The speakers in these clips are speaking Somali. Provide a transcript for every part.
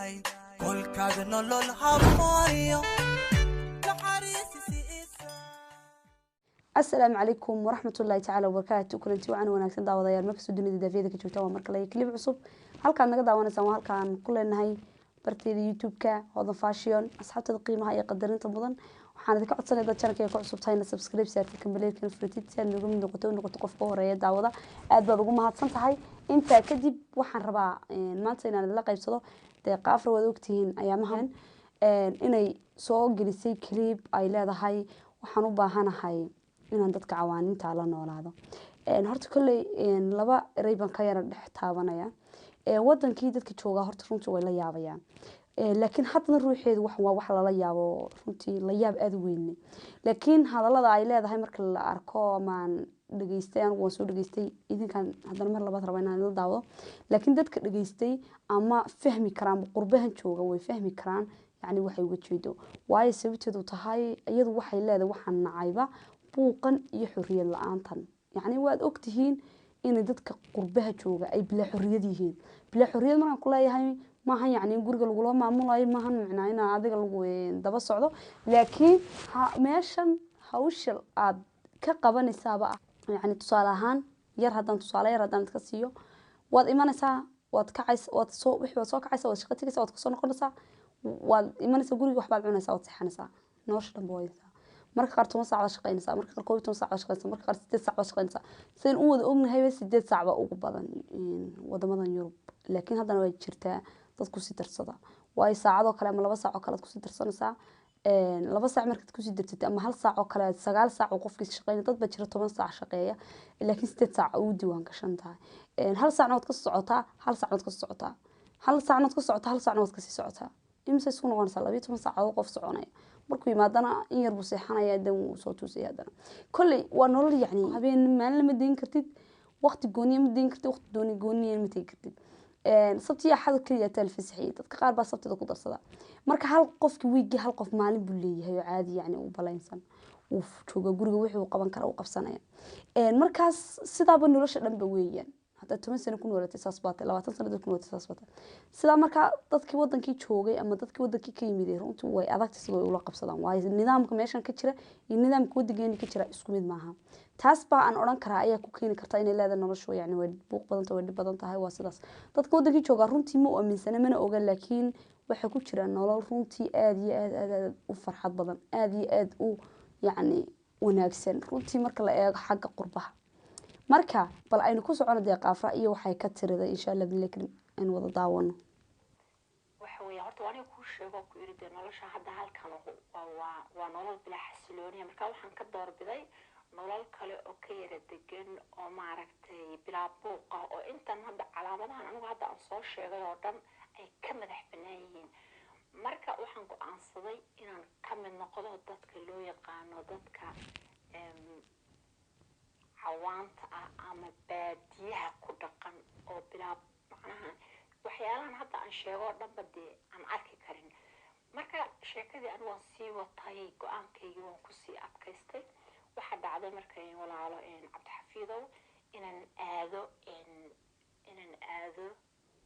كل كاد نلول حمايو السلام عليكم ورحمة الله تعالى وبركاته كلنتي وعن وناكسن داودayal markasta dunida daafiyada ka joogta waa markale clip cusub halkaan naga daawanaysan waa halkaan ku leenahay barteeda YouTube-ka Hodan Fashion asxaabtada qiimaha iyo qadarinta mudan waxaan idinka codsanayaa dad channelka ku cusub tahay subscribe saarta kambalelka fritid si aad ugu mid noqoto qofka horeeya daawada aad baad ugu mahadsan tahay inta kadib waxaan rabaa maanta inaan la qaybsado deeqa afar wada ogtihiin ayaamahan inay soo gelisay clip ay leedahay waxaan u baahanahay inaan dadka cawaaninta la noolaado horta kulay laba eray baan ka yara dhex taabanaya wadankii dadka jooga horta runtii way la yaabayaan laakiin hadna ruuxeedu wax la yaabo runtii la yaab aad u weyn laakiin hadallada ay leedahay marka la arko amaan dhageystay anigu waan soo dhageystay idinkan hadana mar labaad rabaa inaan la daawado laakiin dadka dhageystay ama fahmi karaan qurbahan jooga way fahmi karaan yani waxay uga jeedo waayo sababteedu tahay iyadu waxay leedahay waxaan nacayba buuqan iyo xorriyad la'aantan yani waad ogtihiin in dadka qurbaha jooga ay bila xorriyad yihiin bila xorriyad markaan ku leeyahay maaha yani guriga lagu la maamulayo maaha macnaa in adiga lagu daba socdo laakiin meeshan hawsha aad ka qabanaysaaba yani tusaale ahaan yar haddaan ka siiyo waad imanaysaa waad kacaysaa waad soo kacaysaa waad shaqo tagaysaa waad kasoo noqonaysaa waad imanaysaa guriga waxbaad cunaysaa waad seexanaysaa nolosha dhan booyaysaa marka qaar 10 saac shaqeynaysaa marka qaar 12 saac shaqeynaysaa marka qaar 8 saac shaqeynaysaa seen u wada ognahay 8 saac ba ugu badan wadamadan Yurub laakiin haddana way jirtaa dad ku sii darsada way saacado kale ama 2 saac oo kale ku sii darsanaysaa 2 saac markaad ku sii dartid ama 1 saac oo kale 9 saac oo qofkii shaqeynay dad ba jira 10 saac shaqeeya laakiin 8 saac uu diiwaan gashan tahay 1 saac nood ka socotaa 1 saac nood ka socotaa 1 saac nood ka socotaa 1 saac nood ka sii socotaa imisa isku noqonaysaa 12 saac oo qof soconaya markuu yimaadana in yar buu seexanaya dan uu soo tuusay hadana kulli waa nolol yani habeen maalin ma deyn kartid waqti gooniye ma deyn kartid waqti gooniye ma deyn kartid sabti axad kaliya talfiisay dadka qaar baa sabtida ku darsada marka hal qofki weegi hal qof maalin buu leeyahay oo caadi yani uu balaysan uu jooga guriga wixii uu qaban kara uu qabsanaya markaas sidaaba nolosha dhanba weeyaan hada 10 sano ku noolatay saasbaatay 20 sano ku noolatay saasbaatay sida marka dadkii wadankii joogay ama dadkii wadankii ka yimid runtii way adagtay sidoo ula qabsadaan waayo nidaamka meeshan ka jira iyo nidaamka wadageena ka jira isku mid maaha taas baa aan oran karaa ayaa ku keeni karta inay leedahay noloshu yani way buuq badan tahay waa sidaas dadka wadankii jooga runtii ma aaminsana mana oga laakiin waxa ku jira nolol runtii aad iyo aad u farxad badan aad iyo aad u yani wanaagsan runtii marka la eego xagga qurbaha marka bal aynu ku socono deeqa afra iyo waxay ka tirada insha Allah bilaakin in wada daawano waxa weeye horta waan ku sheego ku yiri nolosha hadda halkan waa nolol bila xasilooniya marka waxaan ka doorbiday nolol kale oo ka yara degan oo maaragtay bila buuq ah oo intan hadda calaamadahan anigu hadda aan soo sheegay oo dhan ay ka madax banaan yihiin marka waxaan go'aansaday inaan ka mid noqdo dadka loo yaqaano dadka cawaanta ama baadiyaha ku dhaqan oo bilaa macnaha waxyaalahan hadda aan sheego dhanba dee aan arki karin marka sheekadii aan waan sii watay go'aankayga waan ku sii adkaystay waxa dhacday markay walaalo Cabdixafiidow inaan aado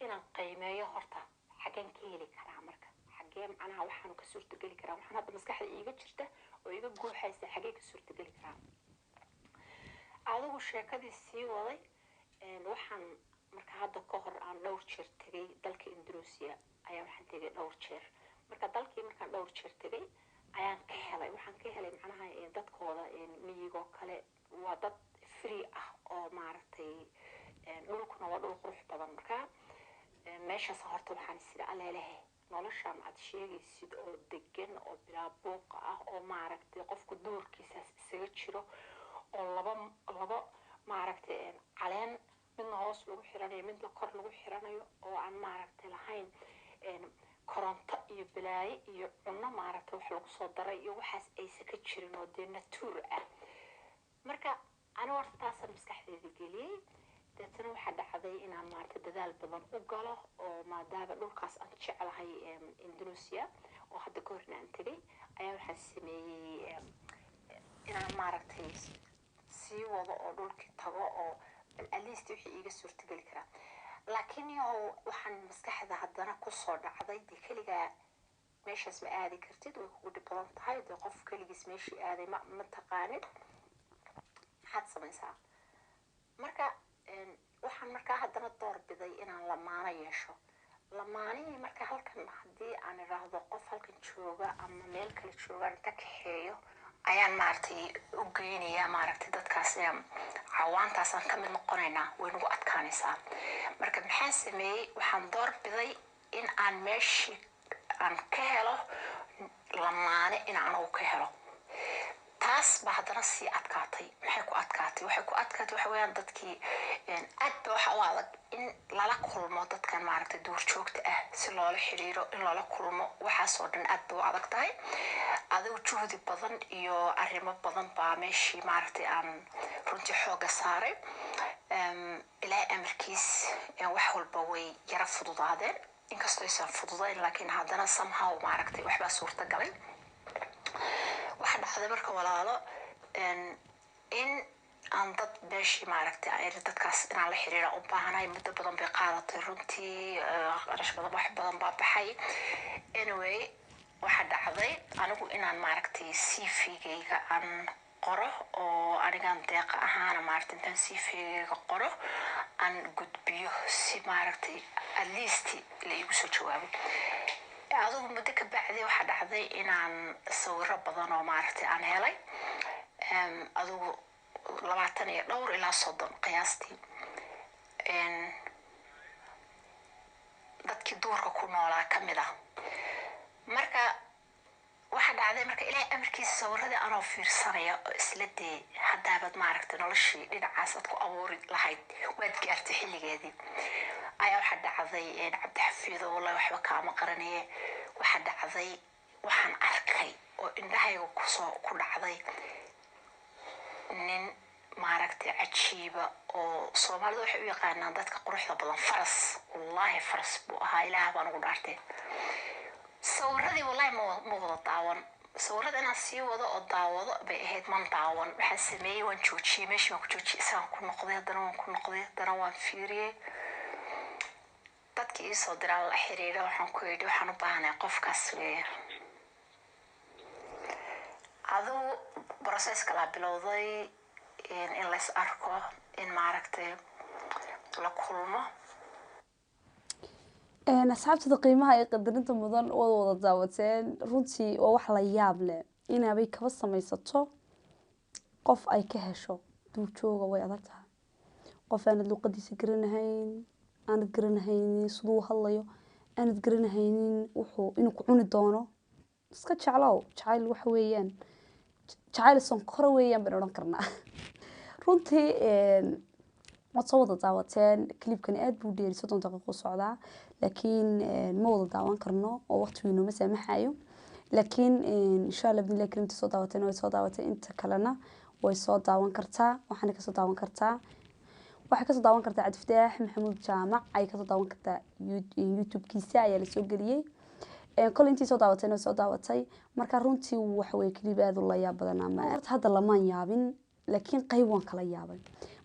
inaan qiimeeyo horta xagan ka heli karaa marka xagee macnaha waxaan ka suurtagali karaa waxaan hadda maskaxda iiga jirta oo iiga guuxaysa xagee ka suurtagali karaa adigu sheekadii sii waday waxaan marka hadda ka hor aan dhowr jeer tagay dalka Indonesia ayaan waxaan tagay dhowr jeer marka dalkii markaan dhowr jeer tagay ayaan ka helay waxaan ka helay macnaha dadkooda miyigo kale waa dad free ah oo maaragtay dhulkuna waa dhul qurux badan marka meeshaas horta waxaan sida aleelahay noloshaan aad sheegaysid oo degan oo bilaa buuq ah oo maaragtay qofku duurkiisa isaga jiro oo laba maaragtay caleen midna hoos lagu xiranayo midna kor lagu xiranayo oo aan maaragtay lahayn koronto iyo balaaye iyo cunno maaragtay wax lagu soo daray iyo waxaas aysan ka jirin oo dee natuur ah marka aniga horta taasaan maskaxdayda geliyey deetana waxaa dhacday inaan maaragtay dadaal badan u galo oo maadaama dhulkaas aan jeclahay Indonesia oo hadda ka horna aan tegay ayaa waxaan sameeyey inaan maaragtay sii wado oo dhulkii tago oo at least wixii iga suurtagali karaa laakiin yow waxaan maskaxda haddana kusoo dhacday dee keligaa meeshaas ma aadi kartid way kugu dhib badan tahay dee qof keligiis meeshii aaday ma taqaanid maxaad samaysaa marka waxaan markaa haddana doorbiday inaan lamaano yeesho lamaanihii marka halkan haddii aan idhaahdo qof halkan jooga ama meel kale joogaan ka kaxeeyo ayaan maaragtay u geynayaa maaragtay dadkaas cawaantaasaan ka mid noqonaynaa way nagu adkaanaysaa marka maxaan sameeyey waxaan doorbiday in aan meeshii aan ka helo lamaane in aan ugu ka helo taas baa haddana sii adkaatay waxay ku adkaatay waxa weeyaan dadkii aad ba waxa u adag in lala kulmo dadkan maaragtay duurjoogta ah si loola xiriiro in loola kulmo waxaasoo dhan aad ba u adag tahay adigu juhdi badan iyo arrimo badan baa meeshii maaragtay aan runtii xooga saaray ilaa amarkiis wax walba way yara fududaadeen inkastoo aysan fududayn laakiin haddana somehow maaragtay waxbaa suurta galay waxa dhacday marka walaalo in aan dad meeshii maaragtay dadkaas inaan la xiriira u baahanahay muddo badan bay qaadatay runtii qarash badan wax badan baa baxay anyway waxa dhacday anigu inaan maaragtay CV-gayga aan qoro oo anigaan deeqa ahaana maaragtay intaan CV-gayga qoro aan gudbiyo si maaragtay at least la igu soo jawaabo adigu muddo ka bacdi waxa dhacday inaan sawiro badan oo maaragtay aan helay adigu 22 ilaa 30 qiyaastii dadkii duurka ku noolaa ka mid ah marka waxa dhacday marka ilaa amarkiisa sawiradii anoo fiirsanaya oo isla dee haddaabad maaragtay noloshii dhinacaas aad ku abuuri lahayd waad gaartay xilligeedii ayaa waxa dhacday cabdixafiid oo wallahi waxba kaama qaranaye waxa dhacday waxaan arkay oo indhahayga ku dhacday nin maaragtay cajiiba oo Soomaalida waxay u yaqaanaan dadka quruxda badan faras wallahi faras buu ahaa ilaah baan ugu dhaartay sawiradii wallahi ma wada daawan sawirada inaan sii wado oo daawado bay ahayd man daawan waxaan sameeyey waan joojiyey meeshii waan ku joojiyey isaan ku noqday haddana waan fiiriyey dadkii isoo diraan la xiriira waxaan ku yidhi waxaan u baahanahay qofkaas weeye adigu processka la bilowday in la is arko in maaragtay la kulmo asxaabtada qiimaha ee qadarinta mudan oo wada daawateen runtii waa wax la yaab leh inaabay kaba samaysato qof ay ka hesho duurjooga way adag tahay qof aanad luqadiisa garanahayn aanad garanahaynin siduu hadlayo aanad garanahaynin wuxuu inuu ku cuni doono iska jeclow jacayl waxa weeyaan jacayl sonkora weeyaan baan odhan karnaa runtii waad soo wada daawateen clipkani aad buu dheeri 30 daqiiqo socdaa laakiin ma wada daawan karno oo waqtigu inoo saamaxayo laakiin insha Allah bidillah karimta soo daawateen way soo daawateen inta kalena way soo daawan kartaa waxaana ka soo daawan kartaa waxay ka soo daawan kartaa Cabdifataax Maxamuud Jaamac ay ka soo daawan kartaa YouTube-kiisa ayaa la soo galiyay kolintii soo daawateen soo daawatay marka runtii wax way clip aad u la yaab badan ama hadda lama yaabin laakiin qayb waan kala yaabay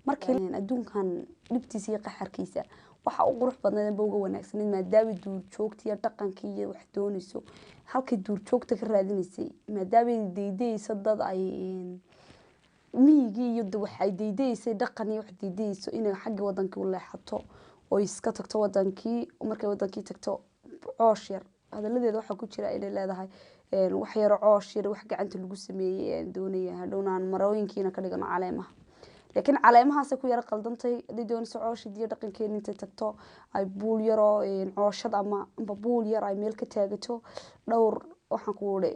markii adduunkan dhibtiisa iyo qaxarkiisa waxa uu qurux badnaa ba uga wanaagsan maadaama duurjoogta iyo dhaqankii iyo wax doonayso halkii duurjoogta ka raadinaysay maadaama deydaysa dad ay miyigi iyo waxay deydaysay dhaqan iyo wax deydayso inay xagga wadankii u leexato oo iska tagto wadankii markay wadankii tagto coosh yar hadaladeeda waxa ku jira inay leedahay wax yar coosh yar wax gacanta lagu sameeyay doonaya hadhownaan marooyinkiina ka dhigano caleemaha laakiin caleemahaas ku yar qaldantay doonayso cooshid iyo dhaqankeena intay tagto ay buul yaro cooshad ama buul yar ay meel ka taagato dhowr waxaan ku wada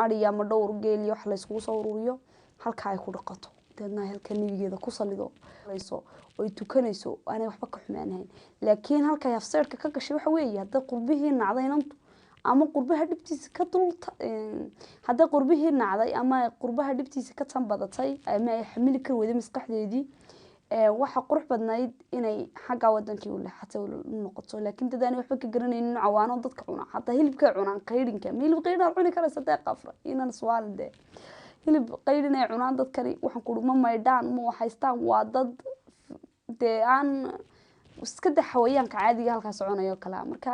ari ama dhowr geel iyo wax la isku soo ururiyo halka ay ku dhaqato dadna halka nibigeeda ku salido layso oo ay tukanayso aanay waxba ka xumaanayn laakiin halka ay afseerka ka gashay waxa weeye hadda qurbihii nacdaynantu ama qurbaha dhibtiisa ka dulta hadda qurbihii nacday ama qurbaha dhibtiisa ka tan badatay ama ay xamili kar wada maskaxdeedii waxa qurux badnayd inay xagga wadankii u leexato noqoto laakiin dadaan waxba ka garanaynin cawaano dadka cuna hatta hilibka cunaan qayrinka hilib qayrin cuni kara saddeq afra inaan su'aalde hilib qayrin ay cunaan dadkani waxaan ku dhuma maydaan ma haystaan waa dad aan iska daa xawayaanka caadiga halkaa soconayo kala marka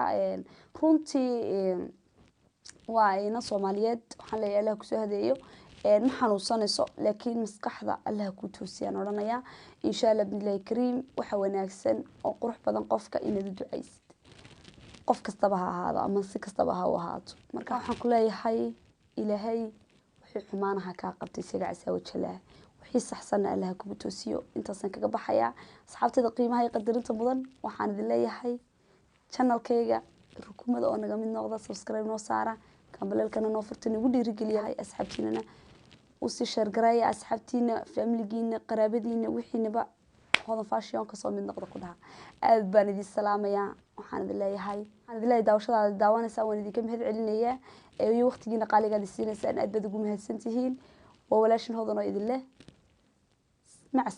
runtii waa ina Soomaaliyeed waxaan leeyahay Allah ku soo hadeeyo ma xanuunsanayso laakiin maskaxda Allah ku toosiyaan oranaya insha Allah billahi kariim waxa wanaagsan oo qurux badan qofka inaad ducaysid qof kastaba ha ahaado ama si kastaba ha u ahaato marka waxaan ku leeyahay ilaahay wixii xumaanaha ka qabtay isaga casaa wajalaha wixii saxsan Allah ku toosiyo intaasan kaga baxaya asxaabtada qiimaha iyo qadarinta mudan waxaan idin leeyahay channelkayga rukumada oo naga mid noqda subscribe noo saara kambalelkana noo furta nagu dhiirigeliyahay asxaabtiina u si share gareeya asxaabtiina family-giina qaraabadiina wixiinaba hodan fashion ka soo mid noqdo ku dhaha aad baan idin salaamaya waxaan idin leeyahay daawashada daawanaysa waan idinka mahad celinayaa ee waqtigiina qaaliga la siinaysan aad baad ugu mahadsantihiin waa walaashin hodan oo idin leh mac